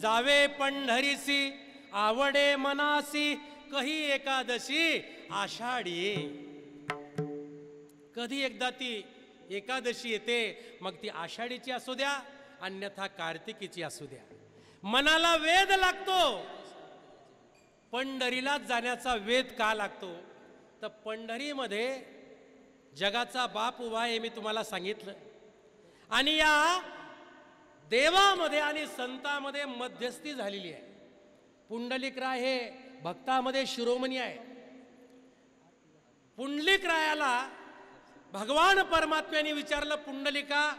जावे पंढरीसी आवडे मनासी कही एकादशी आषाढी. कधी एकदा ती एकादशी येते, मग ती आषाढीची असू द्या अन्यथा कार्तिकीची असू द्या. मनाला वेध लागतो. पंढरीला जाण्याचा वेध का लागतो? तर पंढरीमध्ये जगाचा बाप उभा आहे, मी तुम्हाला सांगितलं. आणि या देवामध्ये आणि संतांमध्ये मध्यस्थी झालेली आहे. पुंडलिकराय हे भक्तामध्ये शिरोमणी आहे. पुंडलिकरायाला भगवान परमात्म्याने विचारलं, पुंडलिका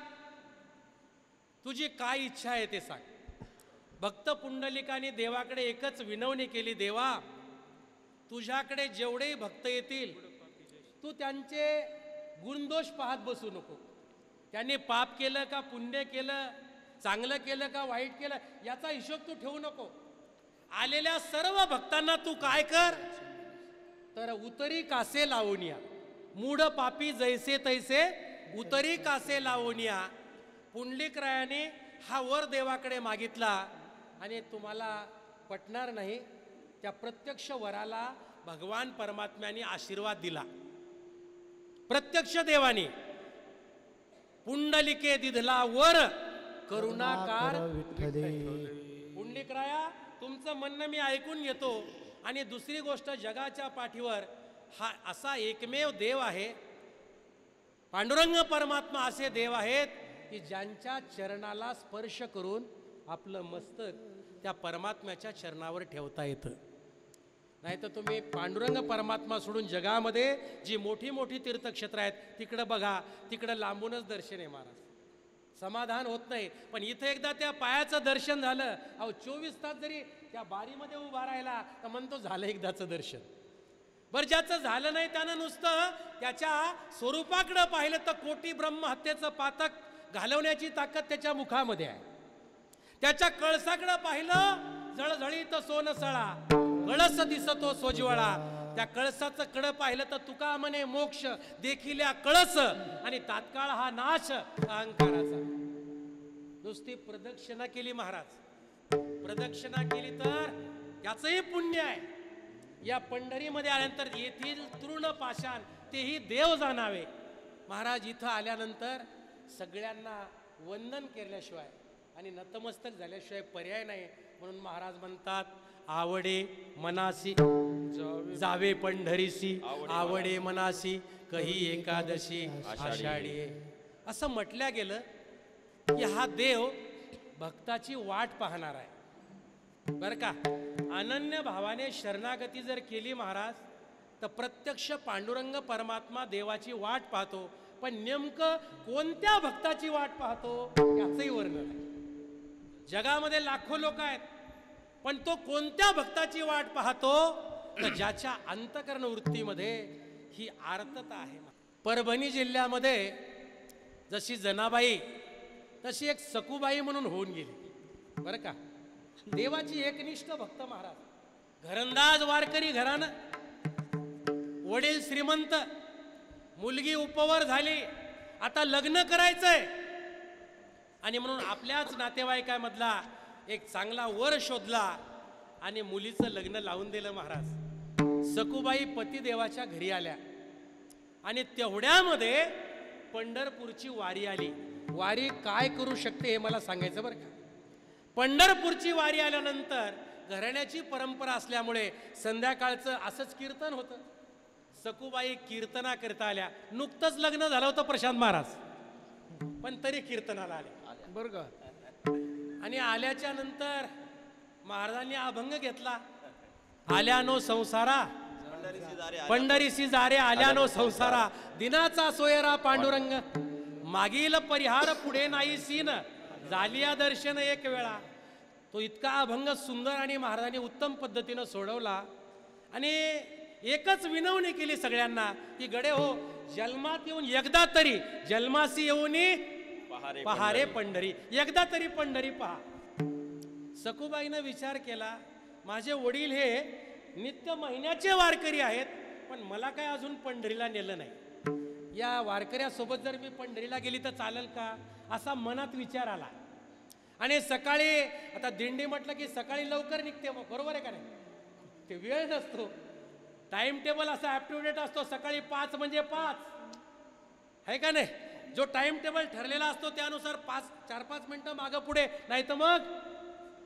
तुझी काय इच्छा आहे ते सांग. भक्त पुंडलिकाने देवाकडे एकच विनवणी केली, देवा तुझ्याकडे जेवढे भक्त येतील तू त्यांचे गुणदोष पाहत बसू नको. त्यांनी पाप केलं का पुण्य केलं, चांगलं केलं का वाईट केलं, याचा हिशोब तू ठेवू नको. आलेल्या सर्व भक्तांना तू काय कर, तर उतरी कासे लावून या. मूढ पापी जैसे तैसे उतरी कासे लावून या. पुंडलिकरायाने हा वर देवाकडे मागितला आणि तुम्हाला पटणार नाही, त्या प्रत्यक्ष वराला भगवान परमात्म्याने आशीर्वाद दिला. प्रत्यक्ष देवाने पुंडलिके दिधला वर करुणाकार पुंडलिकराया तुमचं म्हणणं मी ऐकून घेतो. आणि दुसरी गोष्ट, जगाच्या पाठीवर हा असा एकमेव देव आहे, पांडुरंग परमात्मा असे देव आहेत की ज्यांच्या चरणाला स्पर्श करून आपलं मस्तक त्या परमात्म्याच्या चरणावर ठेवता येतं. नाही तर तुम्ही पांडुरंग परमात्मा सोडून जगामध्ये जी मोठी मोठी तीर्थक्षेत्र आहेत तिकडं बघा, तिकडं लांबूनच दर्शन आहे महाराज, समाधान होत नाही. पण इथं एकदा त्या पायाचं दर्शन झालं, अहो 24 तास जरी त्या बारीमध्ये उभा राहिला तर म्हणतो झालं एकदाचं दर्शन. बरं ज्याचं झालं नाही त्यानं नुसतं त्याच्या स्वरूपाकडं पाहिलं तर कोटी ब्रह्महत्येचं पातक घालवण्याची ताकद त्याच्या मुखामध्ये आहे. त्याच्या कळसाकडं पाहिलं जळझळीत सोनसळा, कळस दिसतो सोज्वळा. त्या कळसाचं कडं पाहिलं तर तुका म्हणे मोक्ष देखील कळस, आणि तात्काळ हा नाश अहंकाराचा. नुसती प्रदक्षिणा केली महाराज, प्रदक्षिणा केली तर त्याचंही पुण्य आहे. या पंढरीमध्ये आल्यानंतर येथील तृण पाषाण तेही देव जाणावे. महाराज इथं आल्यानंतर सगळ्यांना वंदन केल्याशिवाय आणि नतमस्तक झाल्याशिवाय पर्याय नाही. म्हणून महाराज म्हणतात, आवडे मनासी जावे पंढरीसी आवडे मनासी कही एकादशी आषाढी. असं म्हटल्या गेलं की हा देव भक्ताची वाट पाहणार आहे. बरं का, अनन्य भावाने शरणागती जर केली महाराज तर प्रत्यक्ष पांडुरंग परमात्मा देवाची वाट पाहतो. पण नेमकं कोणत्या भक्ताची वाट पाहतो याचंही वर्णन आहे. जगामध्ये लाखो लोक आहेत, पण तो कोणत्या भक्ताची वाट पाहतो तर ज्याच्या अंतकरण वृत्तीमध्ये ही आर्तता आहे. परभणी जिल्ह्यामध्ये जशी जनाबाई तशी एक सकुबाई म्हणून होऊन गेली. बरं का, देवाची एकनिष्ठ भक्त महाराज, घरंदाज वारकरी घराणं, वडील श्रीमंत, मुलगी उपवर झाली, आता लग्न करायचंय. आणि म्हणून आपल्याच नातेवाईकामधला एक चांगला वर शोधला आणि मुलीचं लग्न लावून दिलं महाराज. सकुबाई पतिदेवाच्या घरी आल्या आणि तेवढ्यामध्ये पंढरपूरची वारी आली. वारी काय करू शकते हे मला सांगायचं बरं का. पंढरपूरची वारी आल्यानंतर घराण्याची परंपरा असल्यामुळे संध्याकाळचं असंच कीर्तन होतं. सकुबाई कीर्तना करता आल्या. नुकतंच लग्न झालं होतं प्रशांत महाराज, पण तरी कीर्तनाला आल्या बरं का. आणि आल्याच्या नंतर महाराजांनी अभंग घेतला, आल्यानो संसारा पंढरीसी जारे आल्यानो संसारा, दिनाचा सोयरा पांडुरंग, मागील परिहार पुढे नाही सीन, झालिया दर्शन एक वेळा. तो इतका अभंग सुंदर आणि महाराजांनी उत्तम पद्धतीनं सोडवला. आणि एकच विनवणी केली सगळ्यांना की गडे हो, जन्मात येऊन एकदा तरी, जन्मासी येऊन पहारे पंढरी, एकदा तरी पंढरी पहा. सकुबाईनं विचार केला, माझे वडील हे नित्य महिन्याचे वारकरी आहेत, पण मला काय अजून पंढरीला नेलं नाही. या वारकऱ्यासोबत जर मी पंढरीला गेली तर चालेल का, असा मनात विचार आला. आणि सकाळी आता दिंडी म्हटलं की सकाळी लवकर निघते, बरोबर आहे का नाही? ते वेळ नसतो, टाइम टेबल असा ॲप्टिट्यूड असतो, सकाळी 5 म्हणजे 5 आहे का नाही? जो टाइम टेबल ठरलेला असतो त्यानुसार 4-5 मिनिटं मागं पुढे, नाही तर मग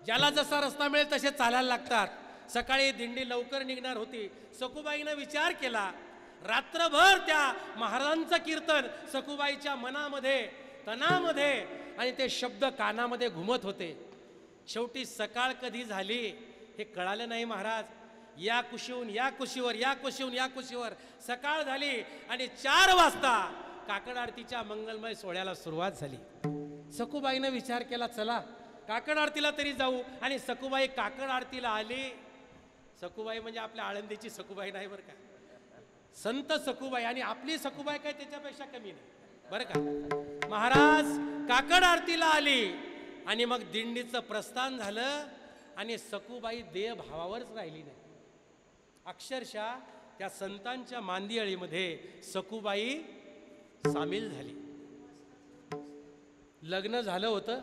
ज्याला जसा रस्ता मिळेल तसे चालायला लागतात. सकाळी दिंडी लवकर निघणार होती. सखूबाईनं विचार केला, रात्रभर त्या महाराजांचं कीर्तन सखूबाईच्या मनामध्ये, तनामध्ये आणि ते शब्द कानामध्ये घुमत होते. शेवटी सकाळ कधी झाली हे कळालं नाही महाराज. या कुशीहून या कुशीवर, या कुशीहून या कुशीवर सकाळ झाली आणि 4 वाजता काकड आरतीच्या मंगलमय सोहळ्याला सुरुवात झाली. सखूबाईनं विचार केला, चला काकड आरतीला तरी जाऊ. आणि सखूबाई काकड आरतीला आली. सखूबाई म्हणजे आपल्या आळंदीची सखूबाई नाही बरं का, संत सखूबाई. आणि आपली सखूबाई काय त्याच्यापेक्षा कमी नाही बरं का. महाराज काकड आरतीला आली आणि मग दिंडीचं प्रस्थान झालं आणि सखूबाई देह भावावरच राहिली नाही. अक्षरशः त्या संतांच्या मांदियाळीमध्ये सखूबाई सामील झाली. लग्न झालं होतं,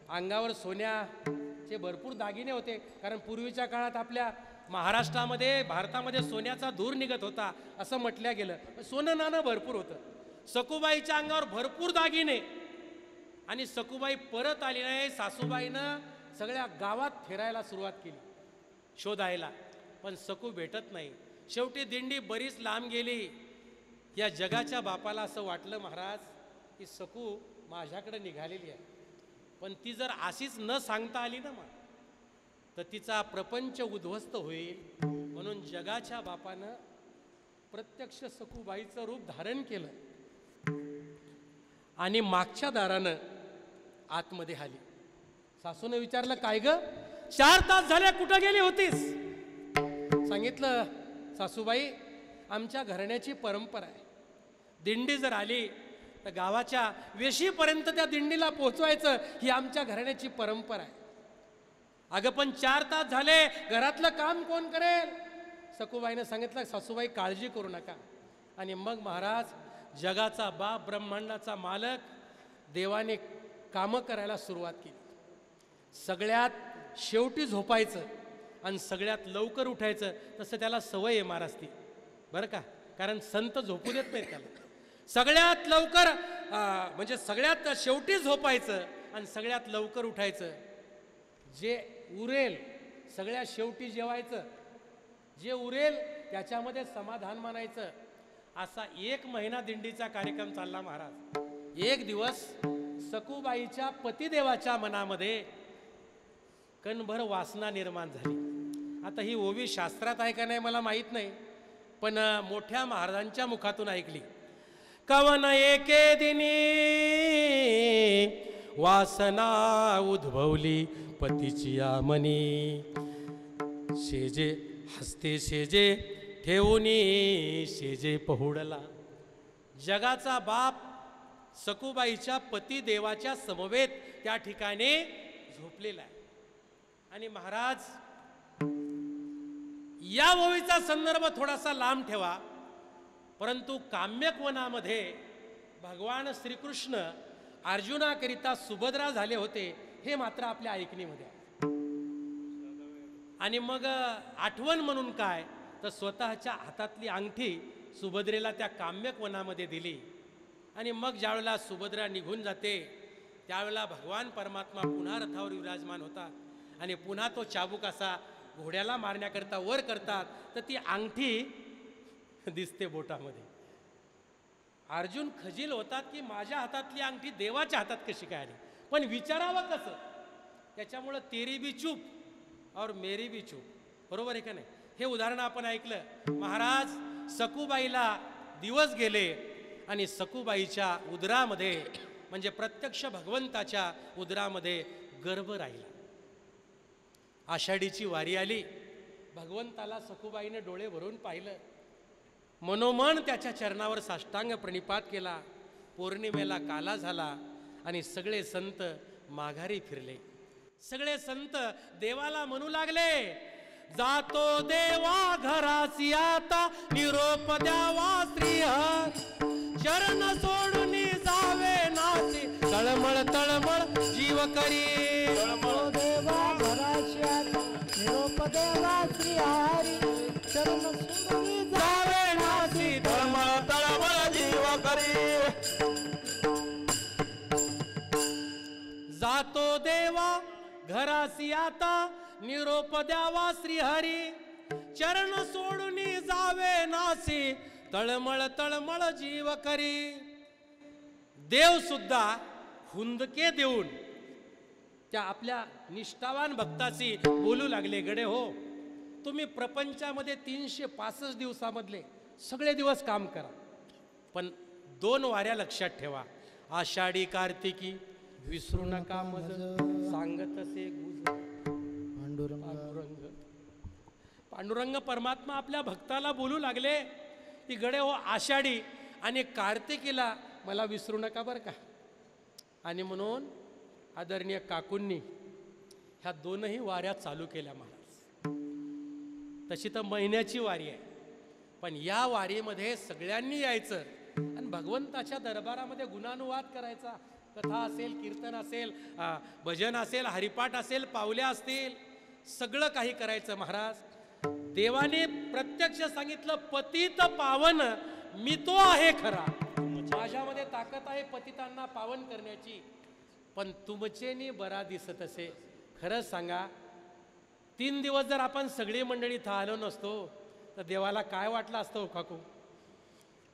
अंगावर सोन्याचे भरपूर दागिने होते, कारण पूर्वीच्या काळात आपल्या महाराष्ट्रामध्ये, भारतामध्ये सोन्याचा धूर निघत होता असं म्हटलं गेलं. सोनं नाणं भरपूर होतं. सखूबाईच्या अंगावर भरपूर दागिने. आणि सखूबाई परत आली नाही. सासूबाईनं सगळ्या गावात फिरायला सुरुवात केली, शोधायला, पण सखू भेटत नाही. शेवटी दिंडी बरीच लांब गेली. या जगाच्या बापाला असं वाटलं महाराज की सखू माझ्याकडे निघालेली आहे, पण ती जर अशीच न सांगता आली ना मग तर तिचा प्रपंच उद्ध्वस्त होईल. म्हणून जगाच्या बापानं प्रत्यक्ष सखूबाईचं रूप धारण केलं आणि मागच्या दारानं आतमध्ये आली. सासूने विचारलं, काय ग 4 तास झाले कुठं गेली होतीस? सांगितलं, सासूबाई आमच्या घराण्याची परंपरा आहे, दिंडी जर आली तर गावाच्या वेशीपर्यंत त्या दिंडीला पोहोचवायचं ही आमच्या घराण्याची परंपरा आहे. अगं पण 4 तास झाले, घरातलं काम कोण करेल? सखूबाईनं सांगितलं, सासूबाई काळजी करू नका. आणि मग महाराज जगाचा बाप, ब्रह्मांडाचा मालक देवाने कामं करायला सुरुवात केली. सगळ्यात शेवटी झोपायचं आणि सगळ्यात लवकर उठायचं, तसं त्याला सवय आहे महाराज ती बरं का, कारण संत झोपू देत नाहीत त्याला. सगळ्यात लवकर म्हणजे सगळ्यात शेवटी झोपायचं आणि सगळ्यात लवकर उठायचं. जे उरेल सगळ्यात शेवटी जेवायचं, जे उरेल त्याच्यामध्ये समाधान मानायचं. असा 1 महिना दिंडीचा कार्यक्रम चालला महाराज. एक दिवस सखूबाईच्या पतिदेवाच्या मनामध्ये कणभर वासना निर्माण झाली. आता ही ओवी शास्त्रात आहे का नाही मला माहीत नाही, पण मोठ्या महाराजांच्या मुखातून ऐकली. कवन एके दिनी वासना उद्भवली पतीची आमनी, शेजे हस्ते शेजे ठेवूनी शेजे पहुडला. जगाचा बाप सखूबाईच्या पतिदेवाच्या समवेत त्या ठिकाणी झोपलेला आहे. आणि महाराज या ओवीचा संदर्भ थोडासा लांब ठेवा, परंतु काम्यक वनामध्ये भगवान श्रीकृष्ण अर्जुनाकरिता सुभद्रा झाले होते हे मात्र आपल्या ऐकणीमध्ये आहे. आणि मग आठवण म्हणून काय तर स्वतःच्या हातातली अंगठी सुभद्रेला त्या काम्यक वनामध्ये दिली. आणि मग ज्यावेळेला सुभद्रा निघून जाते त्यावेळेला भगवान परमात्मा पुन्हा रथावर विराजमान होता आणि पुन्हा तो चाबूक असा घोड्याला मारण्याकरता वर करतात, तर ती अंगठी दिसते बोटामध्ये. अर्जुन खजील होतात की माझ्या हातातली अंगठी देवाच्या हातात कशी काय आली, पण विचारावं कसं? त्याच्यामुळं तेरी बी चूप और मेरी बी चूप, बरोबर आहे का नाही? हे उदाहरण आपण ऐकलं. महाराज सखूबाईला दिवस गेले आणि सखूबाईच्या उदरामध्ये म्हणजे प्रत्यक्ष भगवंताच्या उदरामध्ये गर्भ राहिला. आषाढीची वारी आली, भगवंताला सखूबाईने डोळे भरून पाहिलं, मनोमन त्याच्या चरणावर साष्टांग प्रणिपात केला. पौर्णिमेला काला झाला आणि सगळे संत माघारी फिरले. सगळे संत देवाला म्हणू लागले, जातो देवा घरासी आता निरोप द्यावा श्रीहर, चरण सोडून जावे नासी तळमळ तळमळ जीव करी. घरासी आता निरोप द्यावा श्रीहरी, चरण सोडून जावे नासी, तळमळ तळमळ जीव करी. देव सुद्धा हुंदके देऊन त्या आपल्या निष्ठावान भक्ताशी बोलू लागले, गडे हो, तुम्ही प्रपंचामध्ये 365 दिवसामधले सगळे दिवस काम करा, पण 2 वाऱ्या लक्षात ठेवा. आषाढी कार्तिकी विसरू नका मज, सांगत असे गुज. पांडुरंग परमात्मा आपल्या भक्ताला बोलू लागले की गडे हो, आषाढी आणि कार्तिकीला मला विसरू नका बरं का. आणि म्हणून आदरणीय काकूंनी ह्या 2ही वाऱ्या चालू केल्या महाराज. तशी तर महिन्याची वारी आहे, पण या वारीमध्ये सगळ्यांनी यायचं आणि भगवंताच्या दरबारामध्ये गुणानुवाद करायचा. कथा असेल, कीर्तन असेल, भजन असेल, हरिपाठ असेल, पावल्या असतील, सगळं काही करायचं महाराज. देवाने प्रत्यक्ष सांगितलं, पतित पावन मी तो आहे खरा, माझ्यामध्ये ताकद आहे पतितांना पावन करण्याची, पण तुमचेनी बरा दिसत असे. खरंच सांगा, 3 दिवस जर आपण सगळी मंडळी इथं आलो नसतो तर देवाला काय वाटलं असतं काकू.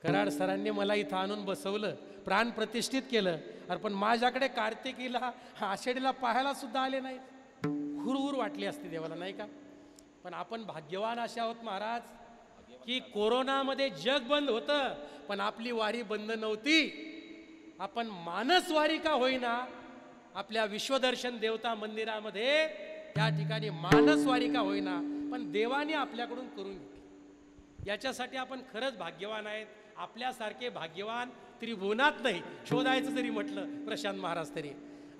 कराड सरांनी मला इथं आणून बसवलं, प्राण प्रतिष्ठित केलं, अरे पण माझ्याकडे कार्तिकीला आषाढीला पाहायला सुद्धा आले नाही, हुरहुर वाटली असती देवाला, नाही का. पण आपण भाग्यवान असे आहोत महाराज की कोरोनामध्ये जग बंद होतं पण आपली वारी बंद नव्हती. आपण मानसवारी का होईना आपल्या विश्वदर्शन देवता मंदिरामध्ये त्या ठिकाणी मानसवारी का होईना पण देवाने आपल्याकडून करून घेतली. याच्यासाठी आपण खरंच भाग्यवान आहेत. आपल्यासारखे भाग्यवान त्रिभुवनात नाही, शोधायचं जरी म्हटलं प्रशांत महाराज तरी.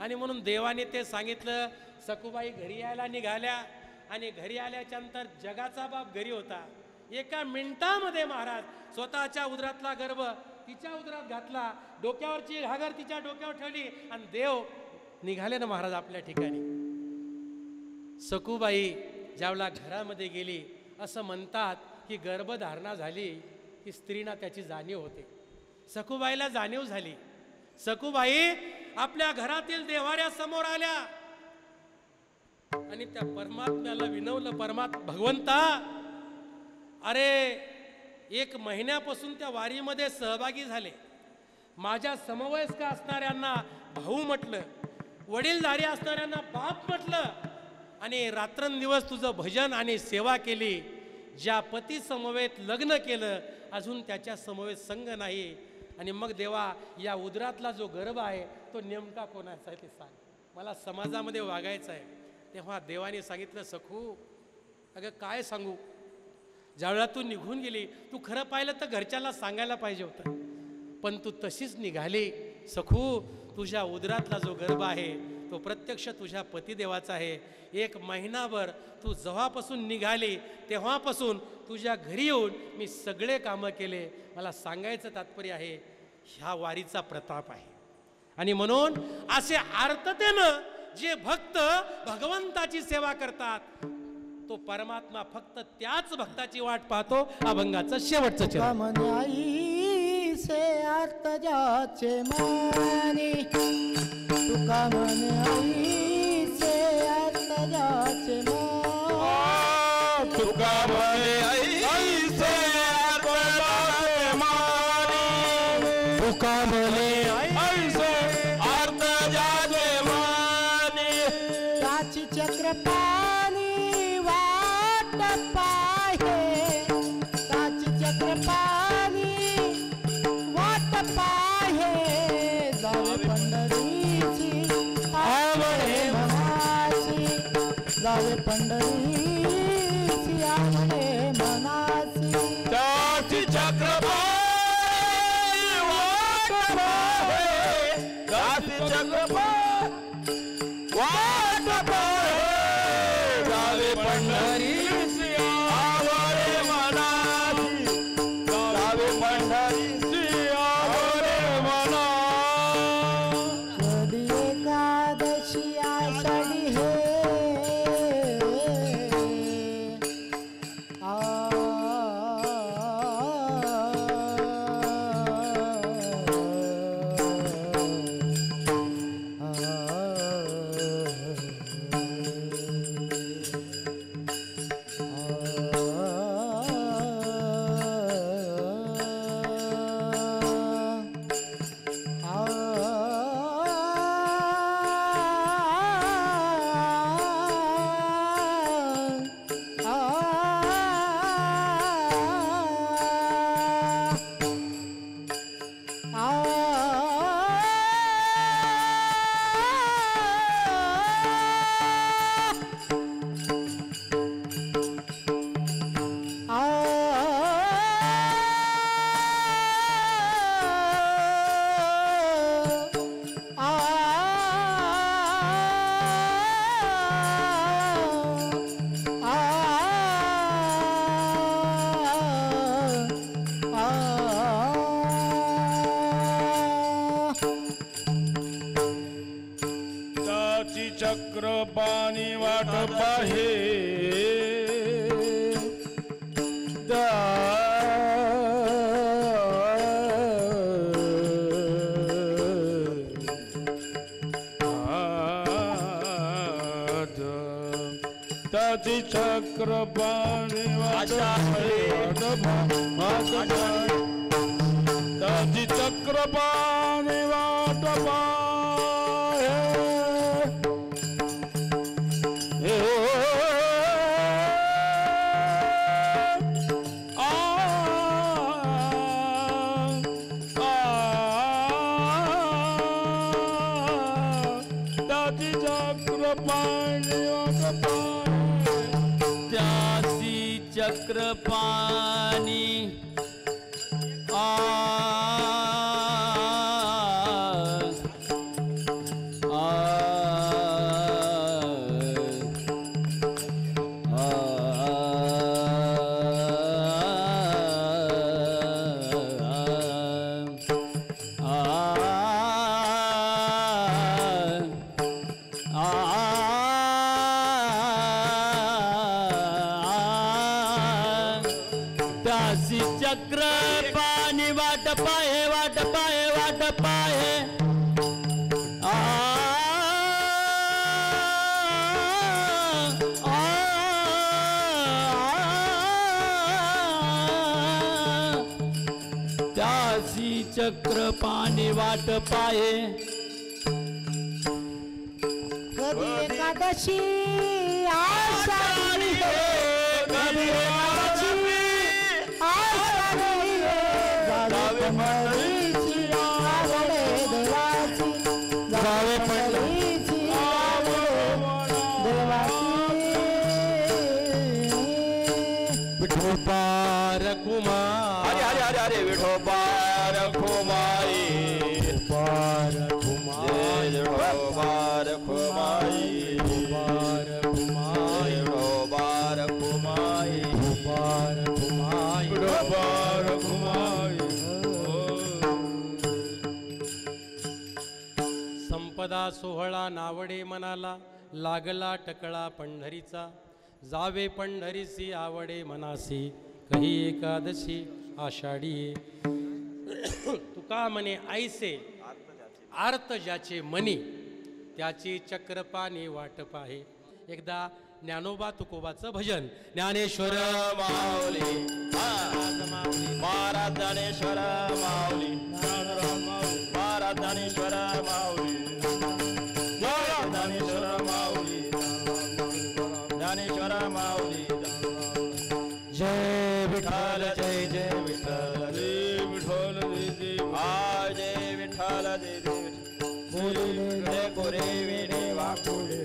आणि म्हणून देवाने ते सांगितलं. सखूबाई घरी यायला निघाल्या आणि घरी आल्याच्या नंतर जगाचा बाप घरी होता. एका मिनिटामध्ये महाराज स्वतःच्या उदरातला गर्भ तिच्या उदरात घातला, डोक्यावरची घागर तिच्या डोक्यावर ठेवली आणि देव निघाले ना महाराज आपल्या ठिकाणी. सखूबाई ज्यावेळेला घरामध्ये गेली, असं म्हणतात की गर्भधारणा झाली की स्त्रीना त्याची जाणीव होते. सखूबाईला जाणीव झाली. सखूबाई आपल्या घरातील देवाऱ्या समोर आल्या आणि त्या परमात्म्याला विनवलं, भगवंता, अरे 1 महिन्यापासून त्या वारीमध्ये सहभागी झाले, माझ्या समवयस्क असणाऱ्यांना भाऊ म्हटलं, वडीलधारी असणाऱ्यांना बाप म्हटलं, आणि रात्रंदिवस तुझं भजन आणि सेवा केली. ज्या पती समवेत लग्न केलं अजून त्याच्या समवेत संग नाही. आणि मग देवा, या उदरातला जो गर्भ आहे तो नेमका कोणाचा आहे ते सांग, मला समाजामध्ये वागायचं आहे. तेव्हा देवाने सांगितलं, सखू अगं काय सांगू, ज्यावेळेला तू निघून गेली, तू खरं पाहिलं तर घरच्याला सांगायला पाहिजे होतं, पण तू तशीच निघाली. सखू, तुझ्या उदरातला जो गर्भ आहे तो प्रत्यक्ष तुझ्या पतिदेवाचा आहे. 1 महिनाभर तू जेव्हापासून निघाली तेव्हापासून तुझ्या घरी येऊन मी सगळे कामं केले. मला सांगायचं तात्पर्य आहे, ह्या वारीचा प्रताप आहे. आणि म्हणून असे आर्ततेनं जे भक्त भगवंताची सेवा करतात तो परमात्मा फक्त त्याच भक्ताची वाट पाहतो. अभंगाचं शेवटचं चरण. से अर्थ जाचे माने, तुका म्हणे आई से अर्थ जाचे माने, तुका म्हणे आई से अर्थ जाचे माने, तुका म्हणे आई से अर्थ जाचे माने. त्याची चक्रपाणी वाट पाहे, त्याची चक्रपाणी पाहे, जावे पंढरीची आवडे मनासी, जावे पंढरीची आवडे मनासी. त्याची चक्रपाणी वाट पाहे, त्याची चक्रपाणी वाट पाहे, जावे पंढरीची आवडे मनासी, जावे पंढरीची एकादशी आषाढी हे चक्रपाणी वाट पाहे त्याची चक्रपाणी वाट त्याची चक्रपाणी वाट पाहे त्याची चक्रपाणी वाट त्याची चक्रपाणी त्याची चक्रपाणी वाट पाहे वाट पाहे वाट पाहे त्याची चक्रपाणी वाट पाहे कधी एकादशी आषाढी कधी एकादशी आषाढी जावे पंढरीची आवडे देवाची जावे पंढरीची आवडे देवाची विठोबार कुमार अरे अरे अरे अरे विठोबार खुमाई पार कुमार विठोबार खुमाई पार कुमार विठोबार खुमाई पार कुमार विठोबार खुमाई संपदा सोहळा नावडे मनाला लागला टकळा पंढरीचा जावे पंढरीसी आवडे मनासी कही एकादशी आषाढी तुका म्हणे ऐसे आर्त ज्याचे मनी त्याची चक्रपाणी वाट पाहे. एकदा ज्ञानोबा तुकोबाचं भजन. ज्ञानेश्वर माऊली महाराज ज्ञानेश्वर माऊली महाराज ज्ञानेश्वर माऊली ज्ञानेश्वर माऊली ज्ञानेश्वर माऊली जय विठ्ठल जय जय विठ्ठल जय विठ्ठल जय विठ्ठल जय जय कोरे विणे वाकुळे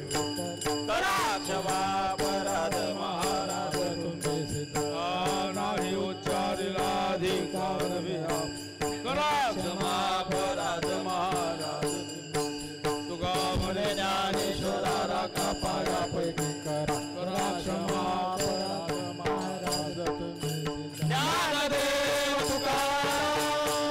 करा क्षमा अपराध महाराज तुमचे सिद्ध नाही उच्चारिला अधिकार करा क्षमा अपराध महाराज तुका म्हणे ज्ञानेश्वरा राखा पायापैकी करा क्षमा अपराध महाराज तुमचे सिद्ध ज्ञानदेव तुकाराम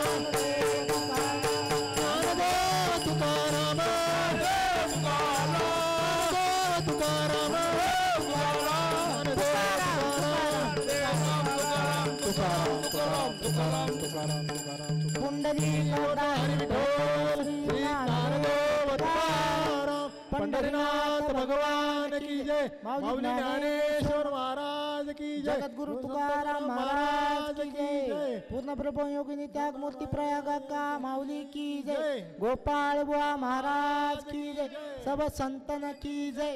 पंढरीनाथ भगवान की जय. माऊली ज्ञानेश्वर महाराज की जय. जगद्गुरु तुकाराम महाराज की जय. पूर्ण ब्रह्म योगिनी त्याग मूर्ती प्रयागा माऊली की जय. गोपाळ बुवा महाराज की जय. सब संतन की जय.